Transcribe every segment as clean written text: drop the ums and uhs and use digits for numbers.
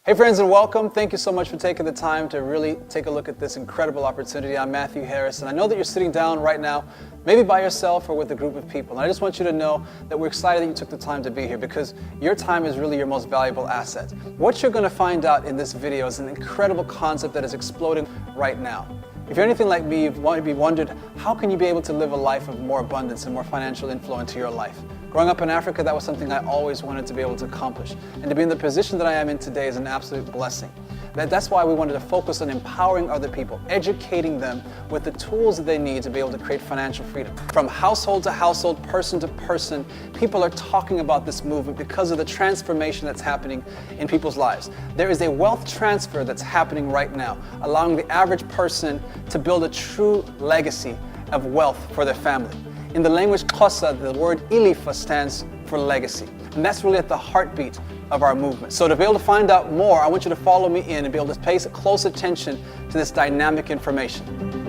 Hey friends, and welcome. Thank you so much for taking the time to really take a look at this incredible opportunity. I'm Matthew Harris, and I know that you're sitting down right now, maybe by yourself or with a group of people. And I just want you to know that we're excited that you took the time to be here because your time is really your most valuable asset. What you're going to find out in this video is an incredible concept that is exploding right now. If you're anything like me, you've wondered, how can you be able to live a life of more abundance and more financial influence to your life? Growing up in Africa, that was something I always wanted to be able to accomplish. And to be in the position that I am in today is an absolute blessing. That's why we wanted to focus on empowering other people, educating them with the tools that they need to be able to create financial freedom. From household to household, person to person, people are talking about this movement because of the transformation that's happening in people's lives. There is a wealth transfer that's happening right now, allowing the average person to build a true legacy of wealth for their family. In the language Xhosa, the word Ilifa stands for legacy. And that's really at the heartbeat of our movement. So to be able to find out more, I want you to follow me in and be able to pay close attention to this dynamic information.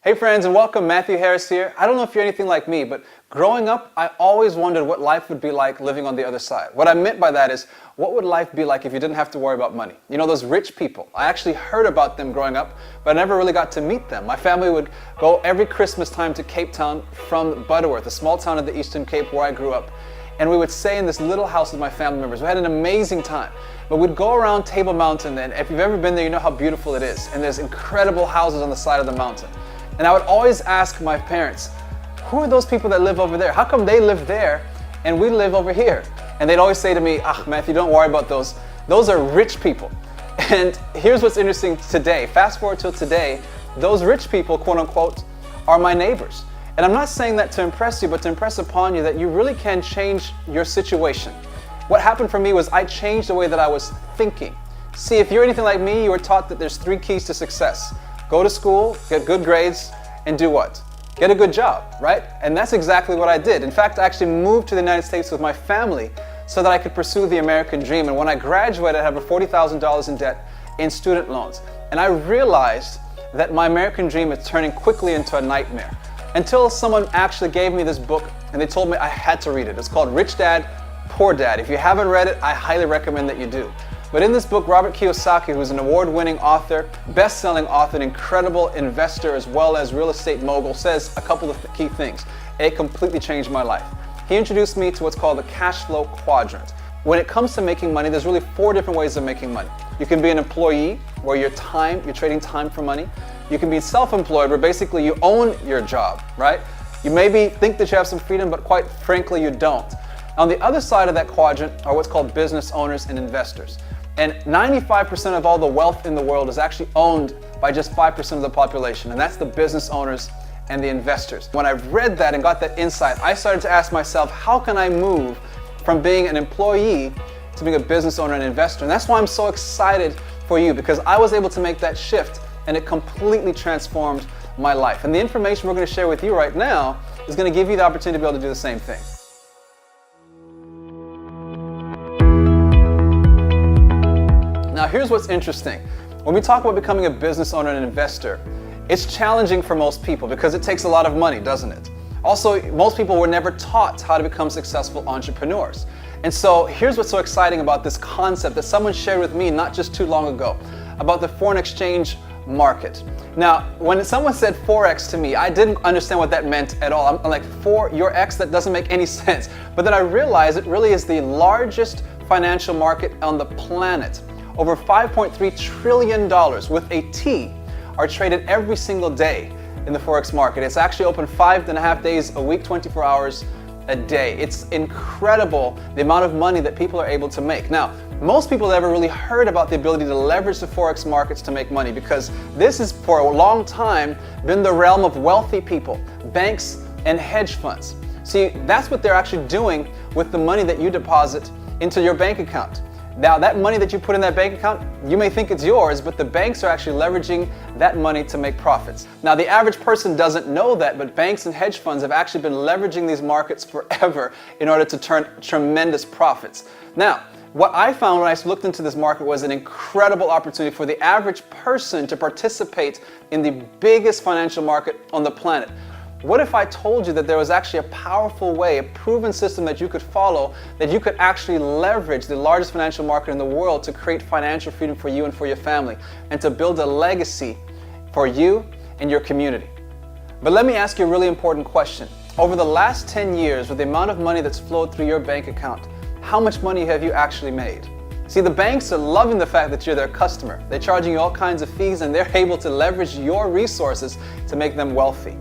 Hey friends, and welcome. Matthew Harris here. I don't know if you're anything like me, but growing up, I always wondered what life would be like living on the other side. What I meant by that is, what would life be like if you didn't have to worry about money? You know, those rich people. I actually heard about them growing up, but I never really got to meet them. My family would go every Christmas time to Cape Town from Butterworth, a small town of the Eastern Cape where I grew up. And we would stay in this little house with my family members. We had an amazing time. But we'd go around Table Mountain, and if you've ever been there, you know how beautiful it is. And there's incredible houses on the side of the mountain. And I would always ask my parents, who are those people that live over there? How come they live there and we live over here? And they'd always say to me, Matthew, don't worry about those. Those are rich people. And here's what's interesting today. Fast forward till today, those rich people, quote unquote, are my neighbors. And I'm not saying that to impress you, but to impress upon you that you really can change your situation. What happened for me was I changed the way that I was thinking. See, if you're anything like me, you were taught that there's 3 keys to success. Go to school, get good grades, and do what? Get a good job, right? And that's exactly what I did. In fact, I actually moved to the United States with my family so that I could pursue the American dream. And when I graduated, I had over $40,000 in debt in student loans. And I realized that my American dream is turning quickly into a nightmare. Until someone actually gave me this book and they told me I had to read it. It's called Rich Dad, Poor Dad. If you haven't read it, I highly recommend that you do. But in this book, Robert Kiyosaki, who's an award-winning author, best-selling author, an incredible investor, as well as real estate mogul, says a couple of key things. It completely changed my life. He introduced me to what's called the cash flow quadrant. When it comes to making money, there's really 4 different ways of making money. You can be an employee, where you're trading time for money. You can be self-employed, where basically you own your job, right? You maybe think that you have some freedom, but quite frankly, you don't. On the other side of that quadrant are what's called business owners and investors. And 95% of all the wealth in the world is actually owned by just 5% of the population, and that's the business owners and the investors. When I read that and got that insight, I started to ask myself, how can I move from being an employee to being a business owner and investor? And that's why I'm so excited for you, because I was able to make that shift and it completely transformed my life. And the information we're going to share with you right now is going to give you the opportunity to be able to do the same thing. Now here's what's interesting. When we talk about becoming a business owner and an investor, it's challenging for most people because it takes a lot of money, doesn't it? Also, most people were never taught how to become successful entrepreneurs. And so here's what's so exciting about this concept that someone shared with me not just too long ago about the foreign exchange market. Now, when someone said Forex to me, I didn't understand what that meant at all. I'm like, for your X, that doesn't make any sense. But then I realized it really is the largest financial market on the planet. Over $5.3 trillion with a T are traded every single day in the Forex market. It's actually open 5.5 days a week, 24 hours a day. It's incredible the amount of money that people are able to make. Now, most people have ever really heard about the ability to leverage the Forex markets to make money, because this has for a long time been the realm of wealthy people, banks and hedge funds. See, that's what they're actually doing with the money that you deposit into your bank account. Now, that money that you put in that bank account, you may think it's yours, but the banks are actually leveraging that money to make profits. Now, the average person doesn't know that, but banks and hedge funds have actually been leveraging these markets forever in order to turn tremendous profits. Now, what I found when I looked into this market was an incredible opportunity for the average person to participate in the biggest financial market on the planet. What if I told you that there was actually a powerful way, a proven system that you could follow, that you could actually leverage the largest financial market in the world to create financial freedom for you and for your family, and to build a legacy for you and your community? But let me ask you a really important question. Over the last 10 years, with the amount of money that's flowed through your bank account, how much money have you actually made? See, the banks are loving the fact that you're their customer. They're charging you all kinds of fees, and they're able to leverage your resources to make them wealthy.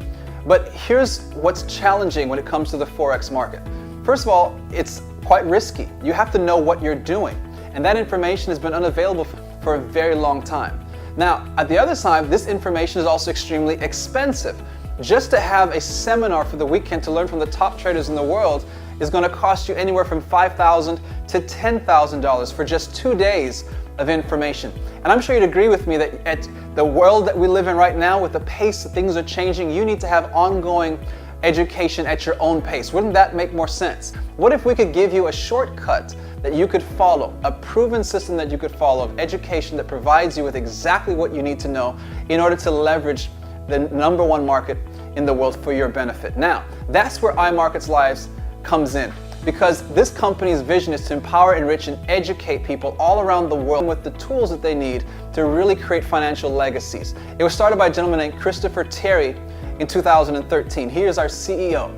But here's what's challenging when it comes to the Forex market. First of all, it's quite risky. You have to know what you're doing, and that information has been unavailable for a very long time. Now, at the other side, this information is also extremely expensive. Just to have a seminar for the weekend to learn from the top traders in the world is going to cost you anywhere from $5,000 to $10,000 for just 2 days of information. And I'm sure you'd agree with me that at the world that we live in right now, with the pace that things are changing, you need to have ongoing education at your own pace. Wouldn't that make more sense? What if we could give you a shortcut that you could follow, a proven system that you could follow of education that provides you with exactly what you need to know in order to leverage the #1 market in the world for your benefit? Now, that's where iMarkets Live comes in, because this company's vision is to empower, enrich, and educate people all around the world with the tools that they need to really create financial legacies. It was started by a gentleman named Christopher Terry in 2013. He is our CEO.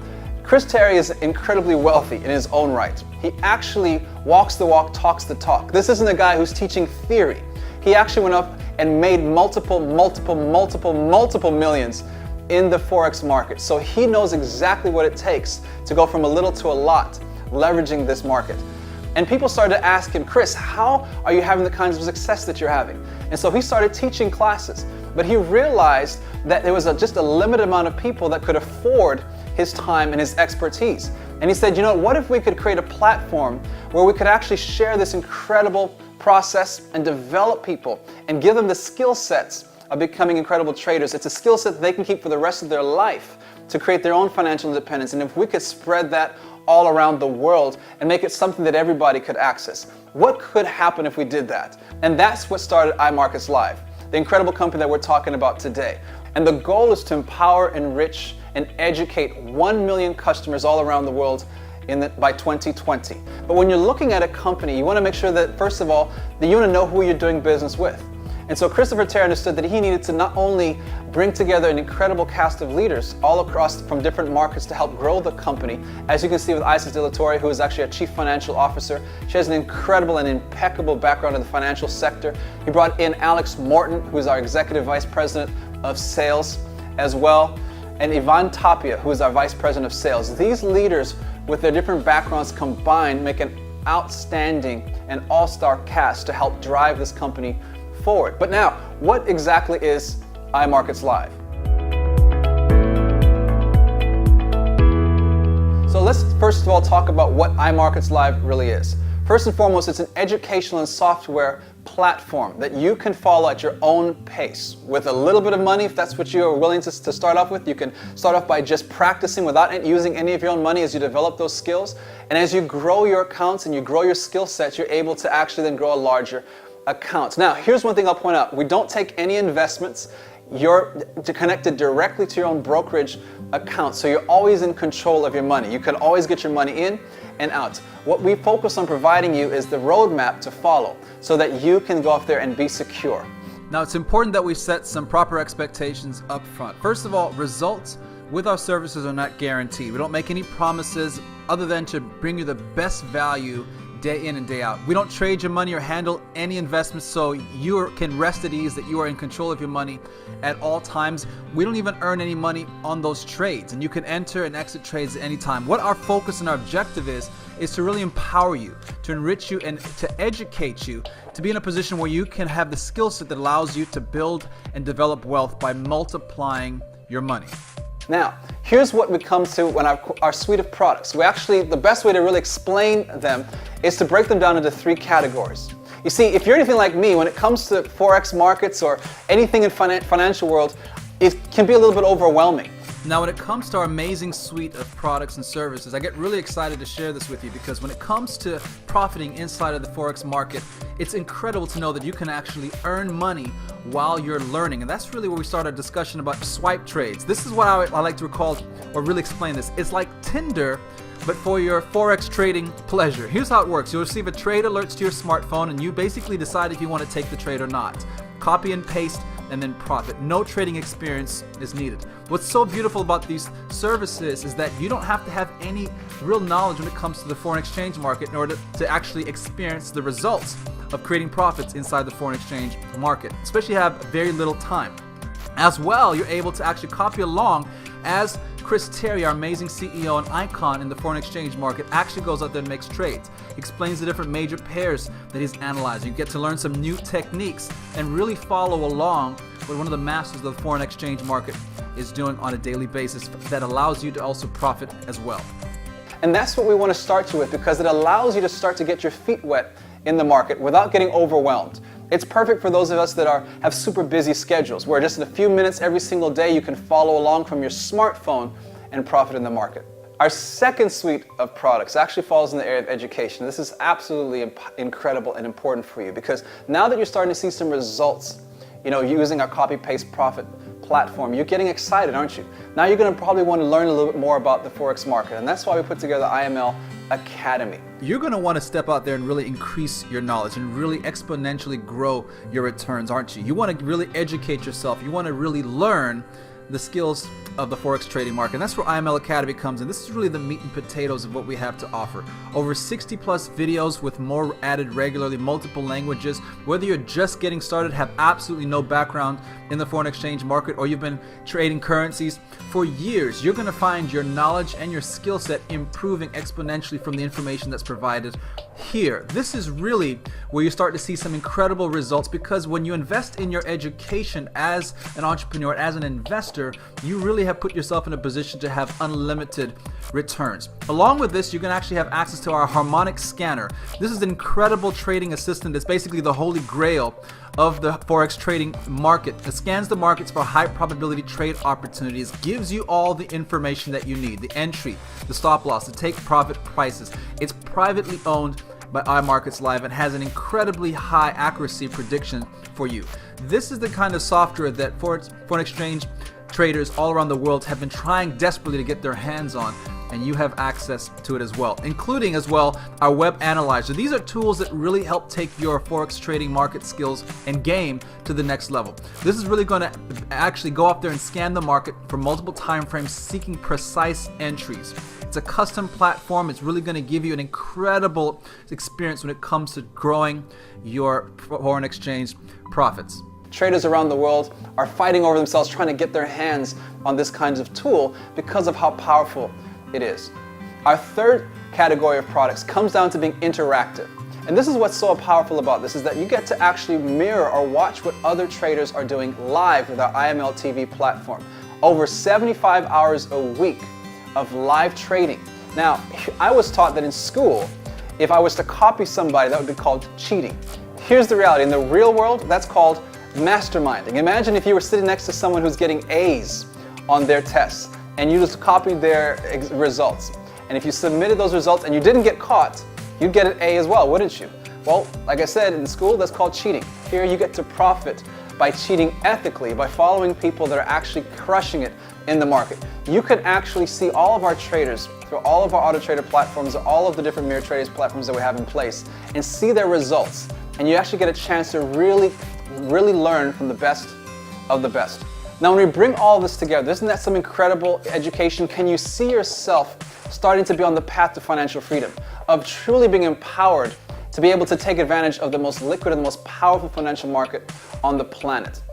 Chris Terry is incredibly wealthy in his own right. He actually walks the walk, talks the talk. This isn't a guy who's teaching theory. He actually went up and made multiple millions in the Forex market. So he knows exactly what it takes to go from a little to a lot, leveraging this market. And people started to ask him, Chris, how are you having the kinds of success that you're having? And so he started teaching classes, but he realized that there was just a limited amount of people that could afford his time and his expertise. And he said, you know, what if we could create a platform where we could actually share this incredible process and develop people and give them the skill sets of becoming incredible traders. It's a skill set that they can keep for the rest of their life to create their own financial independence. And if we could spread that all around the world and make it something that everybody could access, what could happen if we did that? And that's what started iMarkets Live, the incredible company that we're talking about today. And the goal is to empower, enrich, and educate 1 million customers all around the world by 2020. But when you're looking at a company, you want to make sure that, first of all, that you want to know who you're doing business with. And so Christopher Terry understood that he needed to not only bring together an incredible cast of leaders all across from different markets to help grow the company. As you can see with Isis De La Torre, who is actually a chief financial officer. She has an incredible and impeccable background in the financial sector. He brought in Alex Morton, who is our executive vice president of sales as well, and Ivan Tapia, who is our vice president of sales. These leaders, with their different backgrounds combined, make an outstanding and all-star cast to help drive this company forward. But now, what exactly is iMarkets Live? So let's first of all talk about what iMarkets Live really is. First and foremost, it's an educational and software platform that you can follow at your own pace. With a little bit of money, if that's what you're willing to start off with, you can start off by just practicing without using any of your own money as you develop those skills. And as you grow your accounts and you grow your skill sets, you're able to actually then grow a larger account. Now, here's one thing I'll point out. We don't take any investments. You're connected directly to your own brokerage account, so you're always in control of your money. You can always get your money in and out. What we focus on providing you is the roadmap to follow so that you can go off there and be secure. Now, it's important that we set some proper expectations up front. First of all, results with our services are not guaranteed. We don't make any promises other than to bring you the best value day in and day out. We don't trade your money or handle any investments, so you can rest at ease that you are in control of your money at all times. We don't even earn any money on those trades, and you can enter and exit trades at any time. What our focus and our objective is is to really empower you, to enrich you, and to educate you, to be in a position where you can have the skill set that allows you to build and develop wealth by multiplying your money. Now, here's what we come to when our suite of products. The best way to really explain them is to break them down into 3 categories. You see, if you're anything like me, when it comes to Forex markets or anything in financial world, it can be a little bit overwhelming. Now, when it comes to our amazing suite of products and services, I get really excited to share this with you because when it comes to profiting inside of the Forex market, it's incredible to know that you can actually earn money while you're learning. And that's really where we start our discussion about swipe trades. This is what I like to recall or really explain this. It's like Tinder, but for your Forex trading pleasure. Here's how it works. You'll receive a trade alerts to your smartphone and you basically decide if you want to take the trade or not. Copy and paste and then profit. No trading experience is needed. What's so beautiful about these services is that you don't have to have any real knowledge when it comes to the foreign exchange market in order to actually experience the results of creating profits inside the foreign exchange market, especially if you have very little time. As well, you're able to actually copy along as Chris Terry, our amazing CEO and icon in the foreign exchange market, actually goes out there and makes trades, explains the different major pairs that he's analyzing. You get to learn some new techniques and really follow along what one of the masters of the foreign exchange market is doing on a daily basis that allows you to also profit as well. And that's what we want to start you with because it allows you to start to get your feet wet in the market without getting overwhelmed. It's perfect for those of us that have super busy schedules, where just in a few minutes every single day you can follow along from your smartphone and profit in the market. Our second suite of products actually falls in the area of education. This is absolutely incredible and important for you because now that you're starting to see some results, using our copy-paste profit platform, you're getting excited, aren't you? Now you're going to probably want to learn a little bit more about the Forex market, and that's why we put together IML Academy. You're going to want to step out there and really increase your knowledge and really exponentially grow your returns, aren't you? You want to really educate yourself. You want to really learn the skills of the Forex trading market. And that's where IML Academy comes in. This is really the meat and potatoes of what we have to offer. Over 60 plus videos with more added regularly, multiple languages. Whether you're just getting started, have absolutely no background in the foreign exchange market, or you've been trading currencies for years, you're going to find your knowledge and your skill set improving exponentially from the information that's provided here. This is really where you start to see some incredible results because when you invest in your education as an entrepreneur, as an investor, you really have put yourself in a position to have unlimited returns. Along with this, you're going to actually have access to our harmonic scanner. This is an incredible trading assistant that's basically the holy grail of the Forex trading market. It scans the markets for high probability trade opportunities, gives you all the information that you need, the entry, the stop loss, the take profit prices. It's privately owned by iMarkets Live and has an incredibly high accuracy prediction for you. This is the kind of software that foreign exchange traders all around the world have been trying desperately to get their hands on, and you have access to it as well, including as well our web analyzer. These are tools that really help take your Forex trading market skills and game to the next level. This is really going to actually go up there and scan the market for multiple time frames, seeking precise entries. It's a custom platform. It's really going to give you an incredible experience when it comes to growing your foreign exchange profits. Traders around the world are fighting over themselves trying to get their hands on this kind of tool because of how powerful it is. Our third category of products comes down to being interactive. And this is what's so powerful about this, is that you get to actually mirror or watch what other traders are doing live with our IML TV platform. Over 75 hours a week of live trading. Now, I was taught that in school, if I was to copy somebody, that would be called cheating. Here's the reality. In the real world, that's called masterminding. Imagine if you were sitting next to someone who's getting A's on their tests and you just copied their results. And if you submitted those results and you didn't get caught, you'd get an A as well, wouldn't you? Well, like I said, in school, that's called cheating. Here you get to profit by cheating ethically, by following people that are actually crushing it in the market. You can actually see all of our traders through all of our auto trader platforms, all of the different mirror traders platforms that we have in place, and see their results. And you actually get a chance to really learn from the best of the best. Now, when we bring all this together, isn't that some incredible education? Can you see yourself starting to be on the path to financial freedom, of truly being empowered to be able to take advantage of the most liquid and the most powerful financial market on the planet?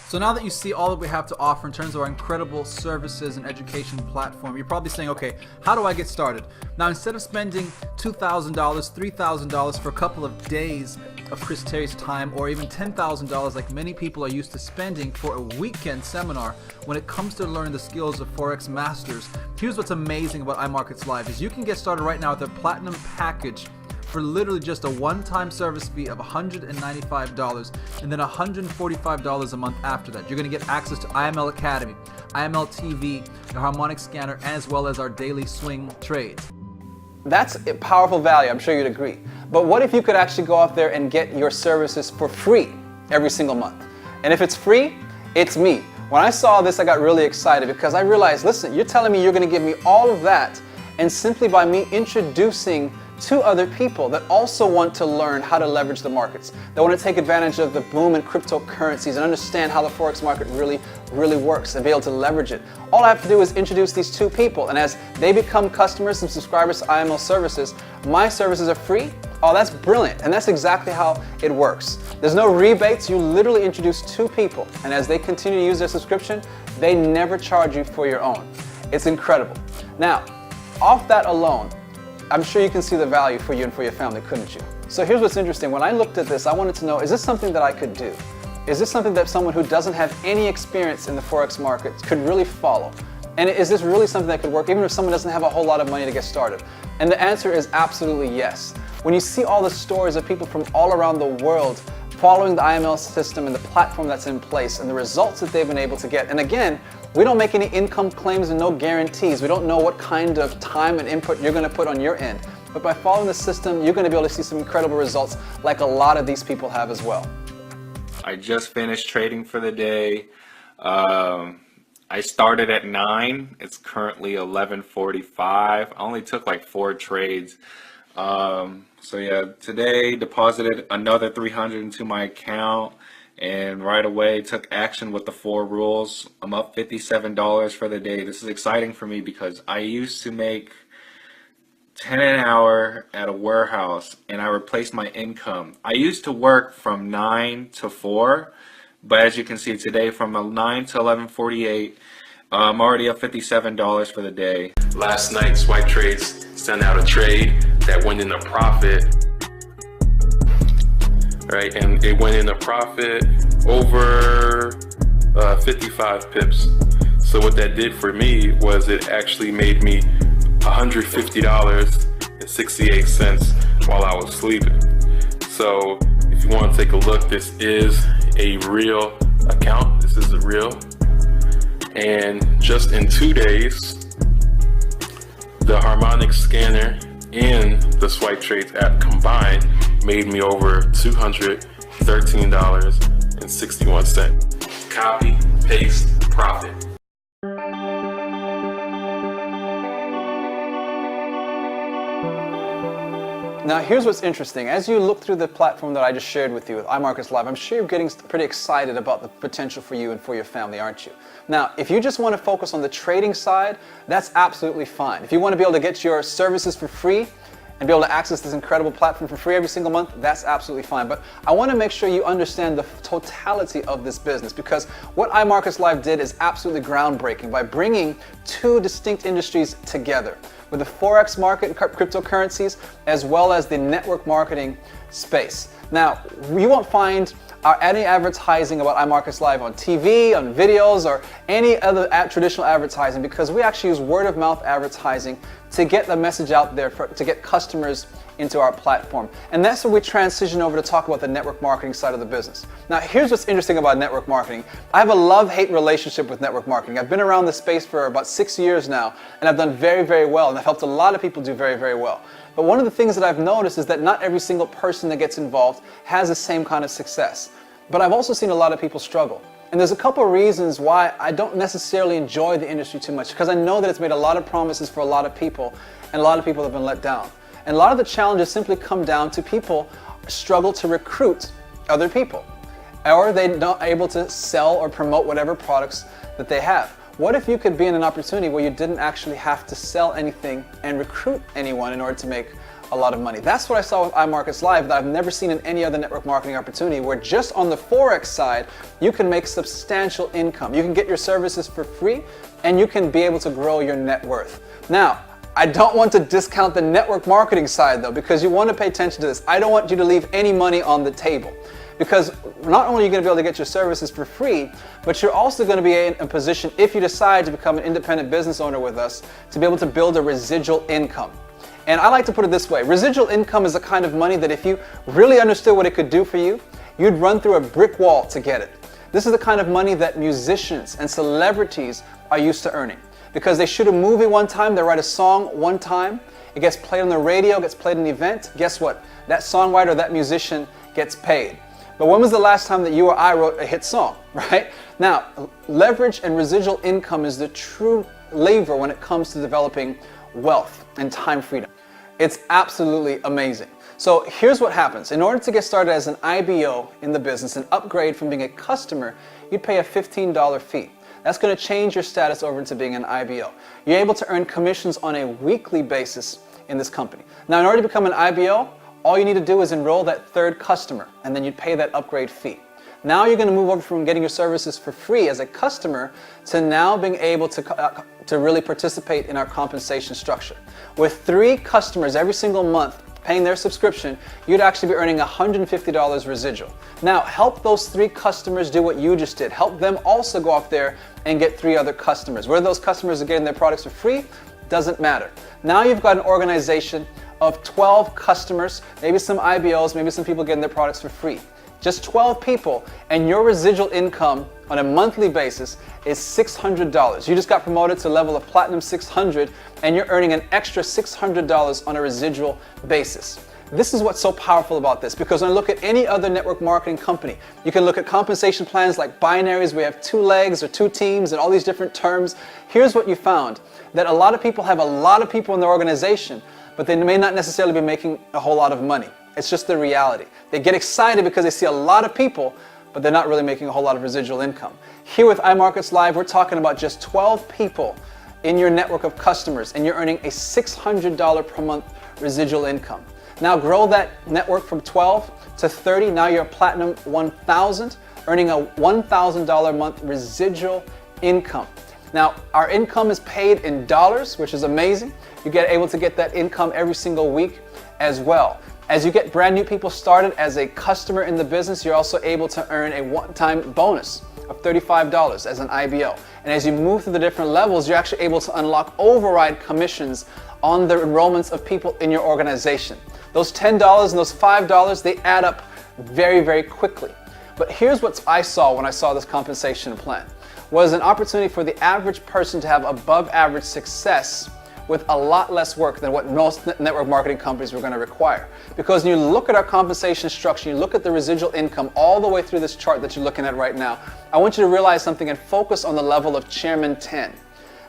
So now that you see all that we have to offer in terms of our incredible services and education platform, you're probably saying, okay, how do I get started? Now, instead of spending $2,000, $3,000 for a couple of days of Chris Terry's time, or even $10,000 like many people are used to spending for a weekend seminar, when it comes to learning the skills of Forex masters, here's what's amazing about iMarkets Live is you can get started right now with their platinum package for literally just a one-time service fee of $195 and then $145 a month after that. You're going to get access to IML Academy, IML TV, the harmonic scanner, as well as our daily swing trades. That's a powerful value, I'm sure you'd agree. But what if you could actually go out there and get your services for free every single month? And if it's free, it's me. When I saw this, I got really excited because I realized, listen, you're telling me you're going to give me all of that, and simply by me introducing to other people that also want to learn how to leverage the markets, that want to take advantage of the boom in cryptocurrencies and understand how the Forex market really works and be able to leverage it. All I have to do is introduce these two people, and as they become customers and subscribers to IML services, my services are free. Oh, that's brilliant, and that's exactly how it works. There's no rebates, you literally introduce two people, and as they continue to use their subscription, they never charge you for your own. It's incredible. Now, off that alone, I'm sure you can see the value for you and for your family, couldn't you? So here's what's interesting. When I looked at this, I wanted to know, is this something that I could do? Is this something that someone who doesn't have any experience in the Forex market could really follow? And is this really something that could work, even if someone doesn't have a whole lot of money to get started? And the answer is absolutely yes. When you see all the stories of people from all around the world following the IML system and the platform that's in place and the results that they've been able to get, and again, we don't make any income claims and no guarantees. We don't know what kind of time and input you're going to put on your end. But by following the system, you're going to be able to see some incredible results like a lot of these people have as well. I just finished trading for the day. I started at 9. It's currently 11:45. I only took like 4 trades. So yeah, today deposited another 300 into my account. And right away took action with the 4 rules. I'm up $57 for the day. This is exciting for me because I used to make 10 an hour at a warehouse and I replaced my income. I used to work from 9 to 4, but as you can see today from 9 to 11:48, I'm already up $57 for the day. Last night, Swipe Trades sent out a trade that went into profit. Right, and it went into profit over 55 pips. So what that did for me was it actually made me $150.68 while I was sleeping. So if you want to take a look, this is a real account. This is real. And just in 2 days, the harmonic scanner and the Swipe Trades app combined made me over $213.61. Copy, paste, profit. Now here's what's interesting. As you look through the platform that I just shared with you with iMarkets Live, I'm sure you're getting pretty excited about the potential for you and for your family, aren't you? Now, if you just want to focus on the trading side, that's absolutely fine. If you want to be able to get your services for free and be able to access this incredible platform for free every single month, that's absolutely fine. But I want to make sure you understand the totality of this business, because what iMarkets Live did is absolutely groundbreaking by bringing 2 distinct industries together, with the Forex market and cryptocurrencies, as well as the network marketing space. Now, you won't find any advertising about iMarkets Live on TV, on videos, or any other traditional advertising, because we actually use word of mouth advertising to get the message out there, to get customers into our platform. And that's where we transition over to talk about the network marketing side of the business. Now, here's what's interesting about network marketing. I have a love-hate relationship with network marketing. I've been around this space for about 6 years now, and I've done very, very well, and I've helped a lot of people do very, very well. But one of the things that I've noticed is that not every single person that gets involved has the same kind of success. But I've also seen a lot of people struggle. And there's a couple of reasons why I don't necessarily enjoy the industry too much, because I know that it's made a lot of promises for a lot of people, and a lot of people have been let down. And a lot of the challenges simply come down to people struggle to recruit other people, or they're not able to sell or promote whatever products that they have. What if you could be in an opportunity where you didn't actually have to sell anything and recruit anyone in order to make a lot of money. That's what I saw with iMarkets Live that I've never seen in any other network marketing opportunity, where just on the Forex side, you can make substantial income. You can get your services for free, and you can be able to grow your net worth. Now, I don't want to discount the network marketing side though, because you want to pay attention to this. I don't want you to leave any money on the table, because not only are you going to be able to get your services for free, but you're also going to be in a position, if you decide to become an independent business owner with us, to be able to build a residual income. And I like to put it this way: residual income is the kind of money that if you really understood what it could do for you, you'd run through a brick wall to get it. This is the kind of money that musicians and celebrities are used to earning, because they shoot a movie one time, they write a song one time, it gets played on the radio, gets played in an event. Guess what? That songwriter, that musician gets paid. But when was the last time that you or I wrote a hit song, right? Now, leverage and residual income is the true lever when it comes to developing wealth and time freedom. It's absolutely amazing. So here's what happens. In order to get started as an IBO in the business and upgrade from being a customer, you'd pay a $15 fee. That's going to change your status over into being an IBO. You're able to earn commissions on a weekly basis in this company. Now, in order to become an IBO, all you need to do is enroll that third customer, and then you'd pay that upgrade fee. Now you're going to move over from getting your services for free as a customer to now being able to really participate in our compensation structure. With 3 customers every single month paying their subscription, you'd actually be earning $150 residual. Now, help those 3 customers do what you just did. Help them also go out there and get 3 other customers. Whether those customers are getting their products for free, doesn't matter. Now you've got an organization of 12 customers, maybe some IBOs, maybe some people getting their products for free. Just 12 people, and your residual income on a monthly basis is $600. You just got promoted to level of Platinum 600, and you're earning an extra $600 on a residual basis. This is what's so powerful about this, because when I look at any other network marketing company, you can look at compensation plans like binaries. We have 2 legs or 2 teams and all these different terms. Here's what you found, that a lot of people have a lot of people in their organization, but they may not necessarily be making a whole lot of money. It's just the reality. They get excited because they see a lot of people, but they're not really making a whole lot of residual income. Here with iMarkets Live, we're talking about just 12 people in your network of customers, and you're earning a $600 per month residual income. Now grow that network from 12 to 30. Now you're a Platinum 1000, earning a $1,000 a month residual income. Now, our income is paid in dollars, which is amazing. You get able to get that income every single week as well. As you get brand new people started as a customer in the business, you're also able to earn a one-time bonus of $35 as an IBO. And as you move through the different levels, you're actually able to unlock override commissions on the enrollments of people in your organization. Those $10 and those $5, they add up very, very quickly. But here's what I saw when I saw this compensation plan, was an opportunity for the average person to have above average success with a lot less work than what most network marketing companies were going to require. Because when you look at our compensation structure, you look at the residual income all the way through this chart that you're looking at right now, I want you to realize something and focus on the level of Chairman 10.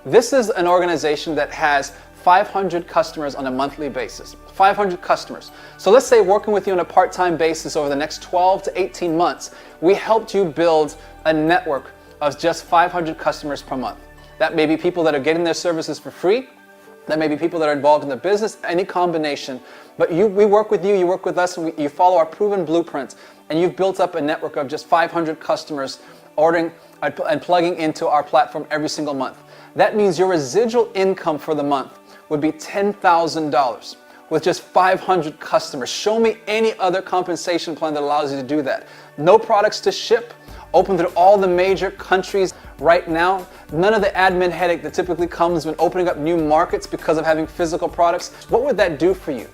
This is an organization that has 500 customers on a monthly basis. 500 customers. So let's say working with you on a part-time basis over the next 12 to 18 months, we helped you build a network of just 500 customers per month. That may be people that are getting their services for free. That may be people that are involved in the business, any combination. But we work with you, you work with us, and you follow our proven blueprints, and you've built up a network of just 500 customers ordering and plugging into our platform every single month. That means your residual income for the month would be $10,000 with just 500 customers. Show me any other compensation plan that allows you to do that. No products to ship, open through all the major countries right now. None of the admin headache that typically comes when opening up new markets because of having physical products. What would that do for you?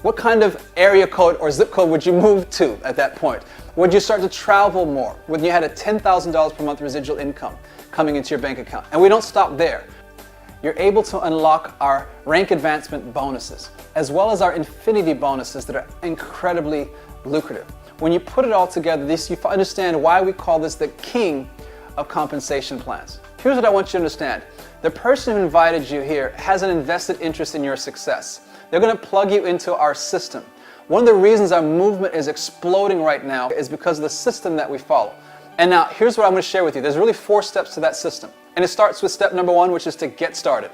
What kind of area code or zip code would you move to at that point? Would you start to travel more when you had a $10,000 per month residual income coming into your bank account? And we don't stop there. You're able to unlock our rank advancement bonuses, as well as our infinity bonuses that are incredibly lucrative. When you put it all together, you understand why we call this the king of compensation plans. Here's what I want you to understand. The person who invited you here has an invested interest in your success. They're going to plug you into our system. One of the reasons our movement is exploding right now is because of the system that we follow. And now, here's what I'm going to share with you. There's really 4 steps to that system. And it starts with step number 1, which is to get started.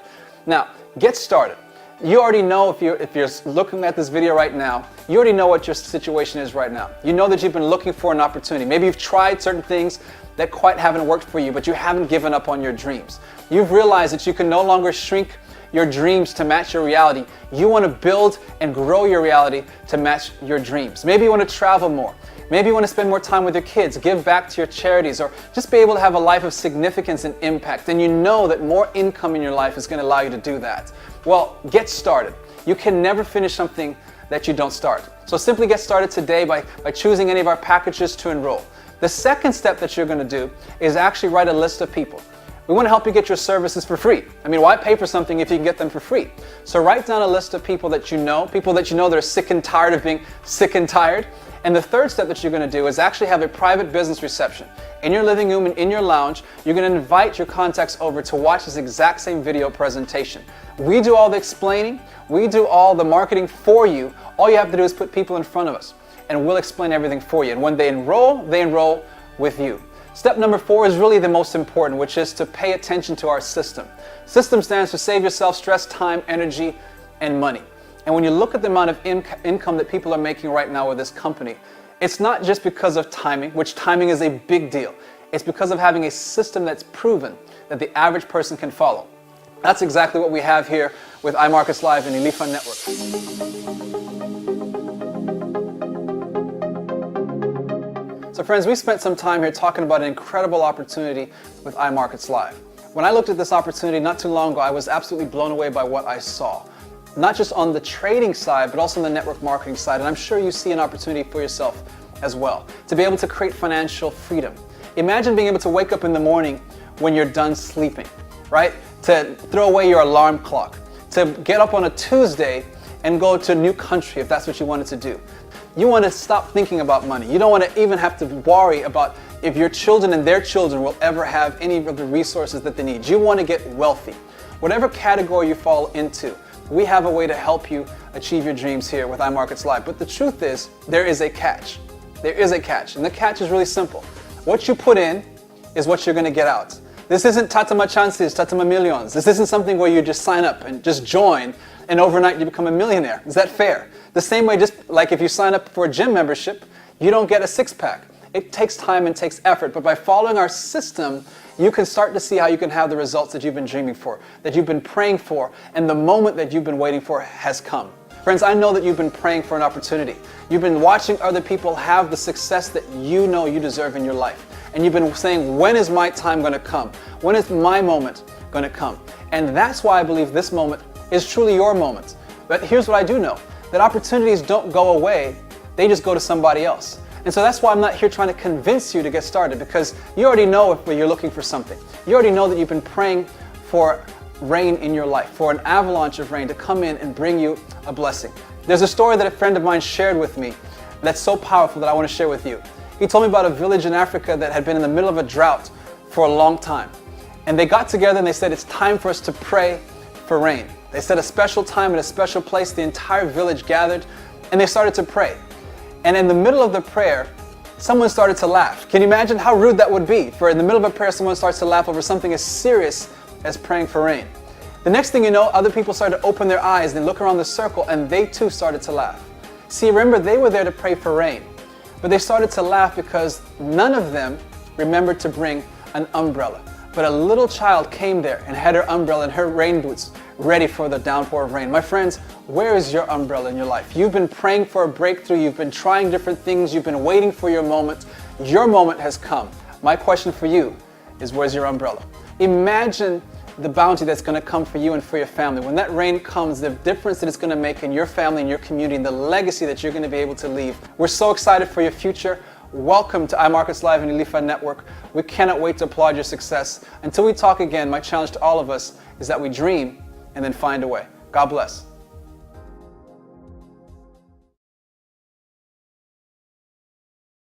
Now, get started. You already know, if you're looking at this video right now, you already know what your situation is right now. You know that you've been looking for an opportunity. Maybe you've tried certain things that quite haven't worked for you, but you haven't given up on your dreams. You've realized that you can no longer shrink your dreams to match your reality. You want to build and grow your reality to match your dreams. Maybe you want to travel more. Maybe you want to spend more time with your kids, give back to your charities, or just be able to have a life of significance and impact. And you know that more income in your life is going to allow you to do that. Well, get started. You can never finish something that you don't start. So simply get started today by choosing any of our packages to enroll. The second step that you're going to do is actually write a list of people. We want to help you get your services for free. I mean, why pay for something if you can get them for free? So write down a list of people that you know that are sick and tired of being sick and tired. And the third step that you're going to do is actually have a private business reception. In your living room and in your lounge, you're going to invite your contacts over to watch this exact same video presentation. We do all the explaining, we do all the marketing for you. All you have to do is put people in front of us, and we'll explain everything for you. And when they enroll with you. Step number 4 is really the most important, which is to pay attention to our system. System stands for Save Yourself Stress, Time, Energy, and Money. And when you look at the amount of income that people are making right now with this company, it's not just because of timing, which timing is a big deal. It's because of having a system that's proven that the average person can follow. That's exactly what we have here with iMarkets Live and Elifa Network. So friends, we spent some time here talking about an incredible opportunity with iMarkets Live. When I looked at this opportunity not too long ago, I was absolutely blown away by what I saw. Not just on the trading side, but also on the network marketing side. And I'm sure you see an opportunity for yourself as well, to be able to create financial freedom. Imagine being able to wake up in the morning when you're done sleeping, right? To throw away your alarm clock, to get up on a Tuesday and go to a new country if that's what you wanted to do. You want to stop thinking about money. You don't want to even have to worry about if your children and their children will ever have any of the resources that they need. You want to get wealthy. Whatever category you fall into, we have a way to help you achieve your dreams here with iMarkets Live. But the truth is, there is a catch. There is a catch, and the catch is really simple. What you put in is what you're going to get out. This isn't tatama chances, tatama millions. This isn't something where you just sign up and just join and overnight you become a millionaire. Is that fair? The same way, just like if you sign up for a gym membership, you don't get a six-pack. It takes time and takes effort, but by following our system, you can start to see how you can have the results that you've been dreaming for, that you've been praying for, and the moment that you've been waiting for has come. Friends, I know that you've been praying for an opportunity. You've been watching other people have the success that you know you deserve in your life. And you've been saying, when is my time going to come? When is my moment going to come? And that's why I believe this moment is truly your moment. But here's what I do know, that opportunities don't go away, they just go to somebody else. And so that's why I'm not here trying to convince you to get started, because you already know if you're looking for something. You already know that you've been praying for rain in your life, for an avalanche of rain to come in and bring you a blessing. There's a story that a friend of mine shared with me that's so powerful that I want to share with you. He told me about a village in Africa that had been in the middle of a drought for a long time. And they got together and they said, it's time for us to pray for rain. They set a special time at a special place. The entire village gathered and they started to pray. And in the middle of the prayer, someone started to laugh. Can you imagine how rude that would be? For in the middle of a prayer, someone starts to laugh over something as serious as praying for rain. The next thing you know, other people started to open their eyes and look around the circle, and they too started to laugh. See, remember, they were there to pray for rain, but they started to laugh because none of them remembered to bring an umbrella. But a little child came there and had her umbrella and her rain boots ready for the downpour of rain. My friends, where is your umbrella in your life? You've been praying for a breakthrough. You've been trying different things. You've been waiting for your moment. Your moment has come. My question for you is, where's your umbrella? Imagine the bounty that's going to come for you and for your family. When that rain comes, the difference that it's going to make in your family and your community and the legacy that you're going to be able to leave. We're so excited for your future. Welcome to iMarkets Live and Elifa Network. We cannot wait to applaud your success. Until we talk again, my challenge to all of us is that we dream and then find a way. God bless.